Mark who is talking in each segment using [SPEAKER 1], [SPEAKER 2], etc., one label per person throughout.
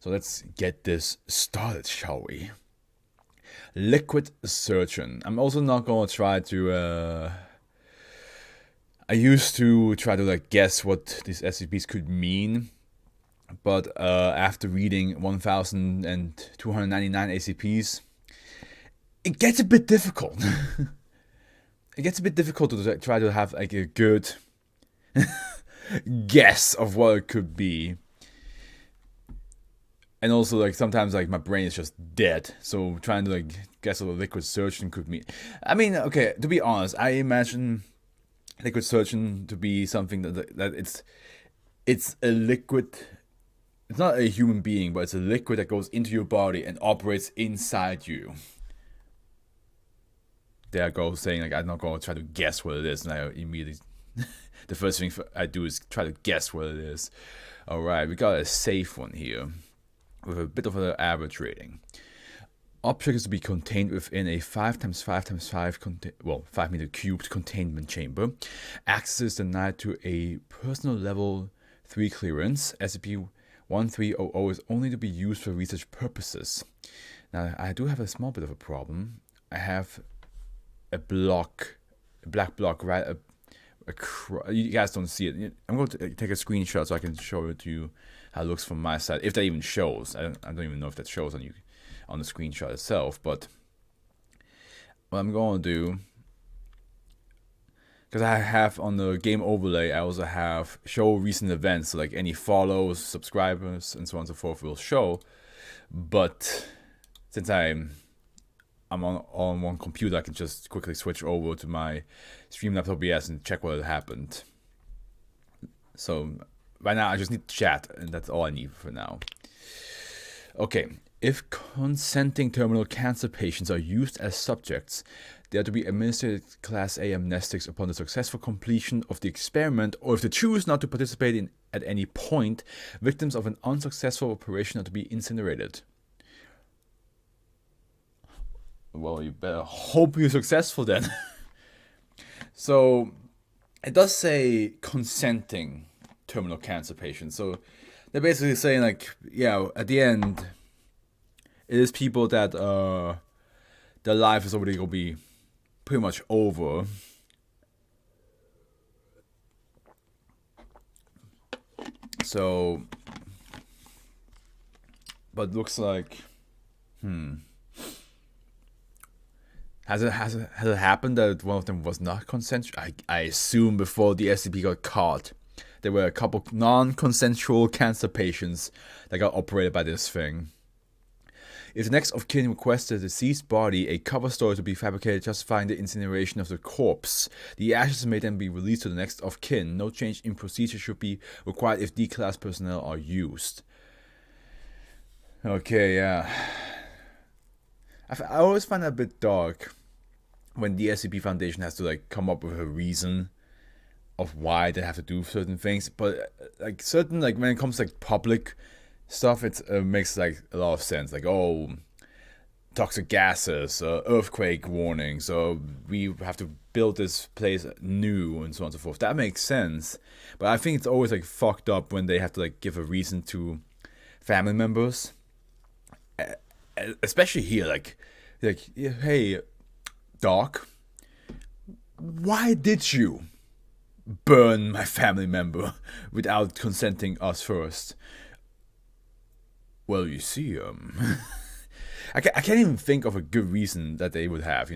[SPEAKER 1] So let's get this started, shall we? Liquid surgeon. I'm also not gonna try to. I used to try to guess what these SCPs could mean, but after reading 1,299 ACPs, it gets a bit difficult. It gets a bit difficult to try to have a good guess of what it could be. And also, sometimes, my brain is just dead. So, trying to, guess what a liquid surgeon could mean. I mean, okay, to be honest, I imagine liquid surgeon to be something that it's a liquid. It's not a human being, but it's a liquid that goes into your body and operates inside you. There I go, saying, I'm not going to try to guess what it is. And I immediately, the first thing I do is try to guess what it is. Alright, we got a safe one here, with a bit of an average rating. Object is to be contained within a 5x5x5 5 meter cubed containment chamber. Access is denied to a personal level 3 clearance. SCP-1300 is only to be used for research purposes. Now, I do have a small bit of a problem. I have a black block right. You guys don't see it. I'm going to take a screenshot so I can show it to you how it looks from my side. If that even shows, I don't even know if that shows on the screenshot itself. But what I'm going to do, because I have on the game overlay, I also have show recent events, so any follows, subscribers, and so on and so forth will show. But since I'm on one computer, I can just quickly switch over to my Streamlabs OBS and check what happened. So right now I just need chat, and that's all I need for now. Okay, if consenting terminal cancer patients are used as subjects, they are to be administered Class A amnestics upon the successful completion of the experiment, or if they choose not to participate in at any point, victims of an unsuccessful operation are to be incinerated. Well, you better hope you're successful then. So, it does say consenting terminal cancer patients. So, they're basically saying, at the end, it is people that their life is already going to be pretty much over. So, but looks like, Has it happened that one of them was not consensual? I assume before the SCP got caught, there were a couple non-consensual cancer patients that got operated by this thing. If the next of kin requests the deceased body a cover story to be fabricated justifying the incineration of the corpse, the ashes may then be released to the next of kin. No change in procedure should be required if D-class personnel are used. Okay, yeah. I always find that a bit dark when the SCP Foundation has to come up with a reason of why they have to do certain things, but when it comes to public stuff, it makes a lot of sense. Toxic gases, earthquake warnings, so we have to build this place new, and so on and so forth. That makes sense, but I think it's always fucked up when they have to give a reason to family members, especially here. Hey, Doc, why did you burn my family member without consenting us first? Well, you see, I can't even think of a good reason that they would have.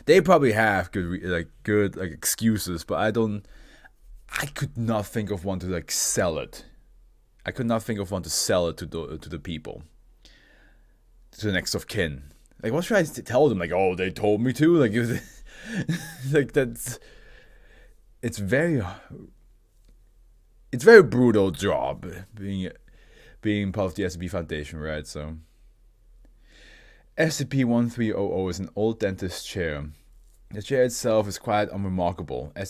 [SPEAKER 1] They probably have good excuses, but I could not think of one to sell it. I could not think of one to sell it to the people, to the next of kin. What should I tell them? Oh, they told me to. That's. It's very brutal job being part of the SCP Foundation, right? So, SCP-1300 is an old dentist chair. The chair itself is quite unremarkable. A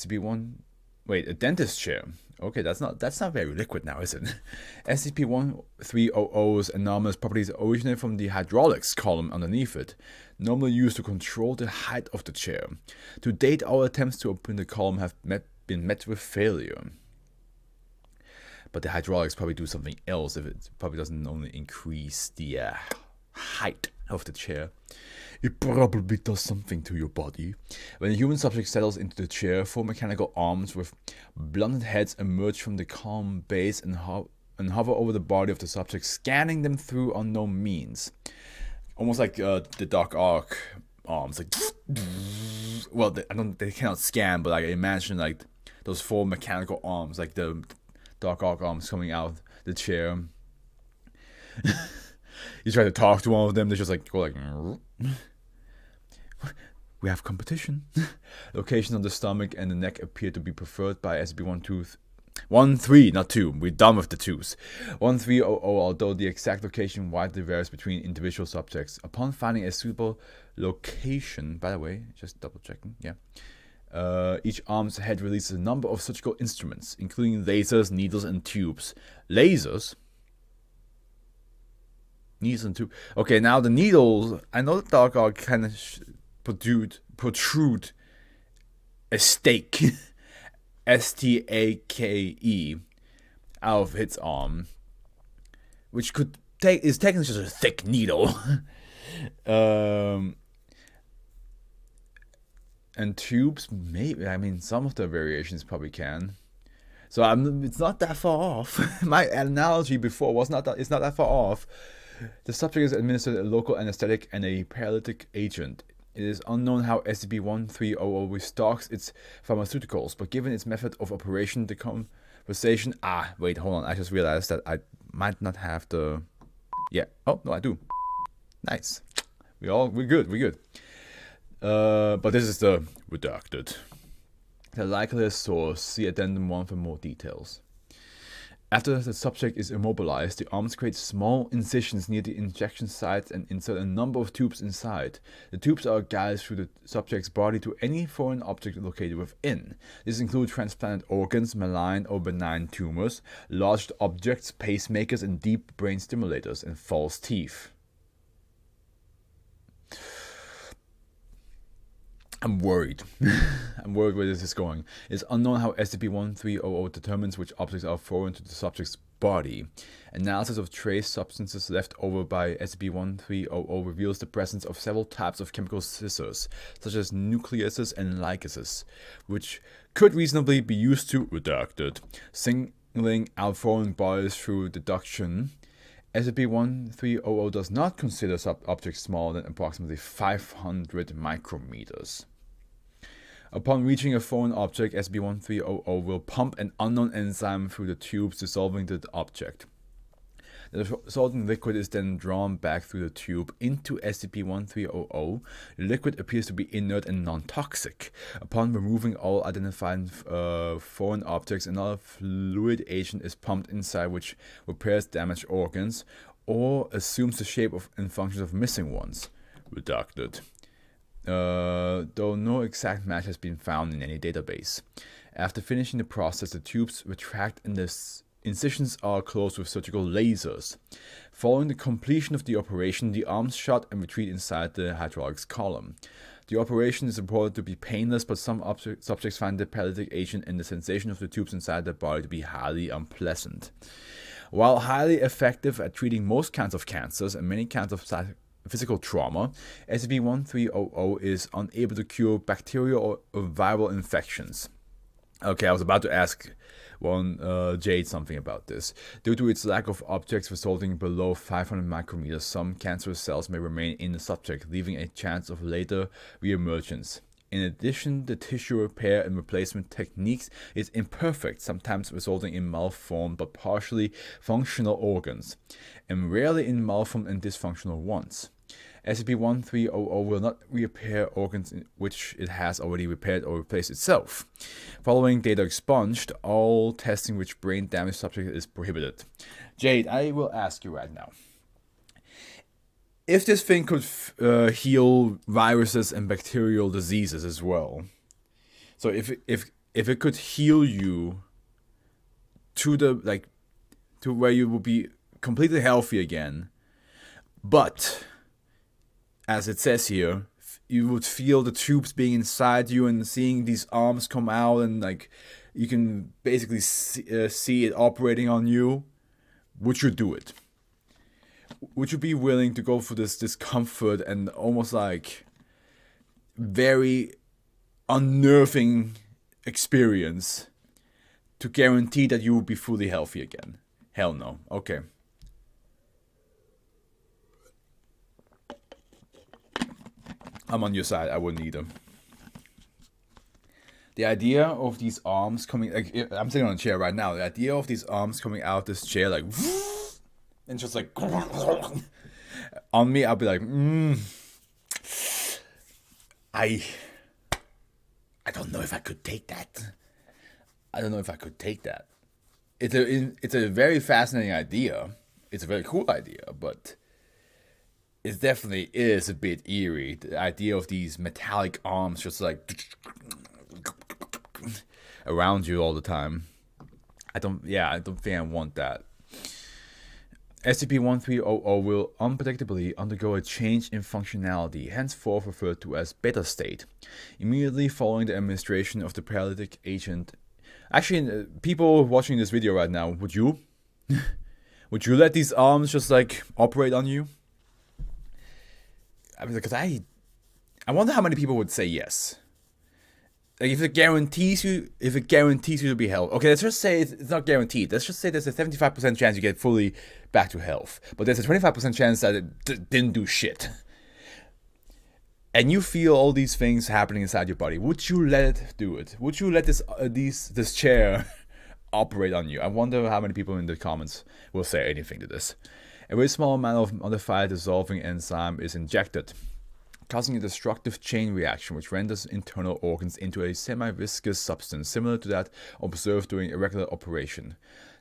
[SPEAKER 1] dentist chair. Okay, that's not very liquid now, is it? SCP-1300's anomalous properties originate from the hydraulics column underneath it, normally used to control the height of the chair. To date, our attempts to open the column have been met with failure. But the hydraulics probably do something else if it probably doesn't only increase the height of the chair. It probably does something to your body. When a human subject settles into the chair, 4 mechanical arms with blunted heads emerge from the column base and hover over the body of the subject, scanning them through unknown means. Almost like the Doc Ock arms. Like, well, they cannot scan, but I imagine like those 4 mechanical arms, like the Doc Ock arms coming out the chair. You try to talk to one of them, they just like go like. We have competition. Locations on the stomach and the neck appear to be preferred by SCP-13, not 2. We're done with the 2s. 1300, although the exact location widely varies between individual subjects. Upon finding a suitable location, by the way, just double checking, each arm's head releases a number of surgical instruments, including lasers, needles, and tubes. Lasers? Needles and tubes. Okay, now the needles, I know the Doc Ock kind of protrude a stake, S-T-A-K-E, out of its arm, which is technically just a thick needle. And tubes, maybe. I mean, some of the variations probably can. So it's not that far off. My analogy before it's not that far off. The subject is administered a local anesthetic and a paralytic agent. It is unknown how SCP-1300 restocks its pharmaceuticals, but given its method of operation, the conversation... wait, hold on. I just realized that I might not have the... Yeah. Oh, no, I do. Nice. We're good. But this is the redacted. The likeliest source. See Addendum 1 for more details. After the subject is immobilized, the arms create small incisions near the injection sites and insert a number of tubes inside. The tubes are guides through the subject's body to any foreign object located within. This includes transplanted organs, malign or benign tumors, large objects, pacemakers, and deep brain stimulators, and false teeth. I'm worried. I'm worried where this is going. It's unknown how SCP-1300 determines which objects are foreign to the subject's body. Analysis of trace substances left over by SCP-1300 reveals the presence of several types of chemical scissors, such as nucleases and ligases, which could reasonably be used to redacted, singling out foreign bodies through deduction. SCP-1300 does not consider objects smaller than approximately 500 micrometers. Upon reaching a foreign object, SCP-1300 will pump an unknown enzyme through the tubes, dissolving the object. The resulting liquid is then drawn back through the tube into SCP-1300. The liquid appears to be inert and non-toxic. Upon removing all identified foreign objects, another fluid agent is pumped inside which repairs damaged organs or assumes the shape and functions of missing ones. Redacted. Though no exact match has been found in any database. After finishing the process, the tubes retract and the incisions are closed with surgical lasers. Following the completion of the operation, the arms shut and retreat inside the hydraulics column. The operation is reported to be painless, but some subjects find the paralytic agent and the sensation of the tubes inside their body to be highly unpleasant. While highly effective at treating most kinds of cancers and many kinds of physical trauma, SCP-1300 is unable to cure bacterial or viral infections. Okay, I was about to ask Jade something about this. Due to its lack of objects resulting below 500 micrometers, some cancerous cells may remain in the subject, leaving a chance of later reemergence. In addition, the tissue repair and replacement techniques is imperfect, sometimes resulting in malformed but partially functional organs, and rarely in malformed and dysfunctional ones. SCP-1300 will not repair organs which it has already repaired or replaced itself. Following data expunged, all testing which brain damage subject is prohibited. Jade, I will ask you right now. If this thing could heal viruses and bacterial diseases as well, so if it could heal you to where you will be completely healthy again, but as it says here, you would feel the tubes being inside you and seeing these arms come out and you can basically see it operating on you, would you do it? Would you be willing to go for this discomfort and almost like very unnerving experience to guarantee that you will be fully healthy again? Hell no. Okay. I'm on your side. I wouldn't either. The idea of these arms coming, like, I'm sitting on a chair right now. The idea of these arms coming out this chair, like, and just like on me, I'll be like, I don't know if I could take that. I don't know if I could take that. It's a very fascinating idea. It's a very cool idea, but it definitely is a bit eerie. The idea of these metallic arms just like around you all the time. I don't think I want that. SCP-1300 will unpredictably undergo a change in functionality, henceforth referred to as beta state, immediately following the administration of the paralytic agent. Actually, people watching this video right now, would you? Would you let these arms just like operate on you? I mean, because I wonder how many people would say yes. Like, if it guarantees you to be healthy. Okay, let's just say it's not guaranteed. Let's just say there's a 75% chance you get fully back to health, but there's a 25% chance that it didn't do shit. And you feel all these things happening inside your body. Would you let it do it? Would you let this chair operate on you? I wonder how many people in the comments will say anything to this. A very small amount of modified dissolving enzyme is injected, causing a destructive chain reaction which renders internal organs into a semi-viscous substance similar to that observed during a regular operation.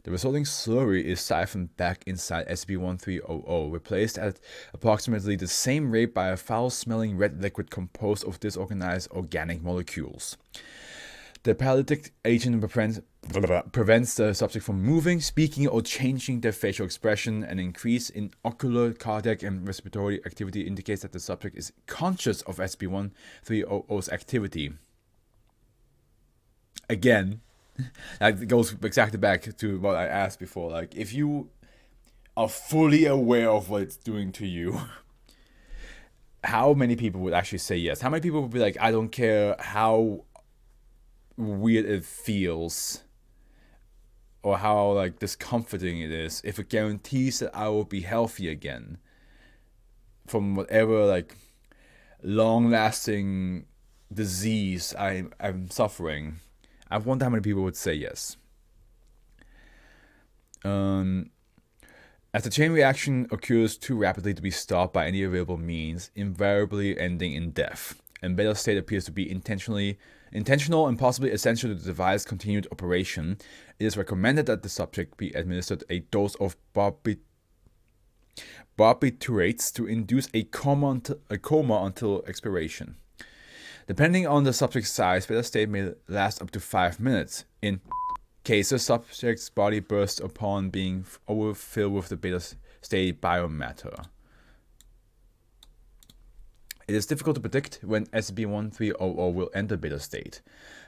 [SPEAKER 1] The resulting slurry is siphoned back inside SCP-1300, replaced at approximately the same rate by a foul-smelling red liquid composed of disorganized organic molecules. The paralytic agent prevents the subject from moving, speaking, or changing their facial expression. An increase in ocular, cardiac, and respiratory activity indicates that the subject is conscious of SCP-1300's activity. Again, that goes exactly back to what I asked before. Like, if you are fully aware of what it's doing to you, how many people would actually say yes? How many people would be like, I don't care how weird it feels or how like discomforting it is, if it guarantees that I will be healthy again from whatever like long-lasting disease I'm suffering. I wonder how many people would say yes. As the chain reaction occurs too rapidly to be stopped by any available means, invariably ending in death, and beta state appears to be intentional and possibly essential to the device's continued operation, it is recommended that the subject be administered a dose of barbiturates to induce a coma until expiration. Depending on the subject's size, beta state may last up to 5 minutes. In cases, subject's body bursts upon being overfilled with the beta state biomatter. It is difficult to predict when SCP-1300 will enter beta state.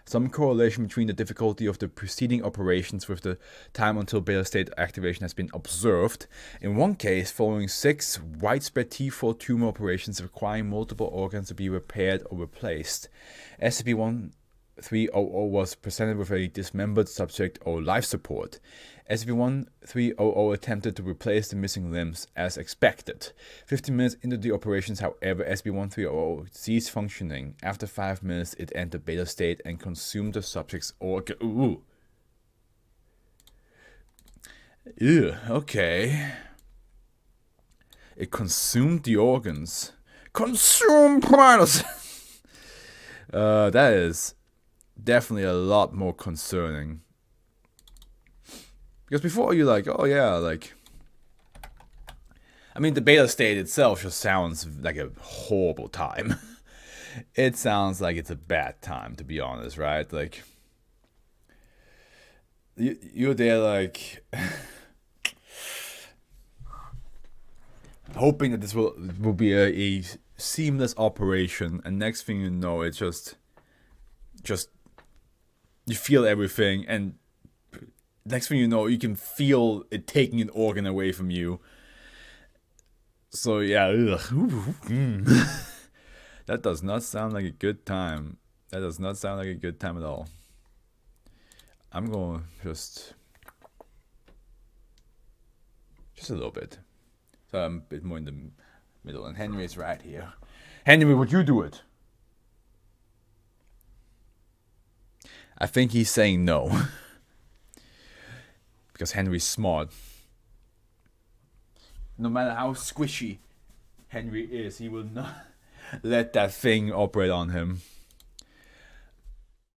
[SPEAKER 1] Some correlation between the difficulty of the preceding operations with the time until beta state activation has been observed. In one case, following 6 widespread T4 tumor operations requiring multiple organs to be repaired or replaced, SCP-1300 was presented with a dismembered subject or life support. SCP-1300 attempted to replace the missing limbs as expected. 15 minutes into the operations, however, SCP-1300 ceased functioning. After 5 minutes, it entered beta state and consumed the subject's organ. Ooh. Ew, okay. It consumed the organs. Consume planets! That is definitely a lot more concerning. Because before you're like, oh yeah, like, I mean, the beta state itself just sounds like a horrible time. It sounds like it's a bad time, to be honest, right? Like, you're there like, hoping that this will be a seamless operation, and next thing you know, it's just You feel everything, and next thing you know, you can feel it taking an organ away from you. So yeah, that does not sound like a good time. That does not sound like a good time at all. I'm going just a little bit. So I'm a bit more in the middle, and Henry's right here. Henry, would you do it? I think he's saying no. Because Henry's smart. No matter how squishy Henry is, he will not let that thing operate on him.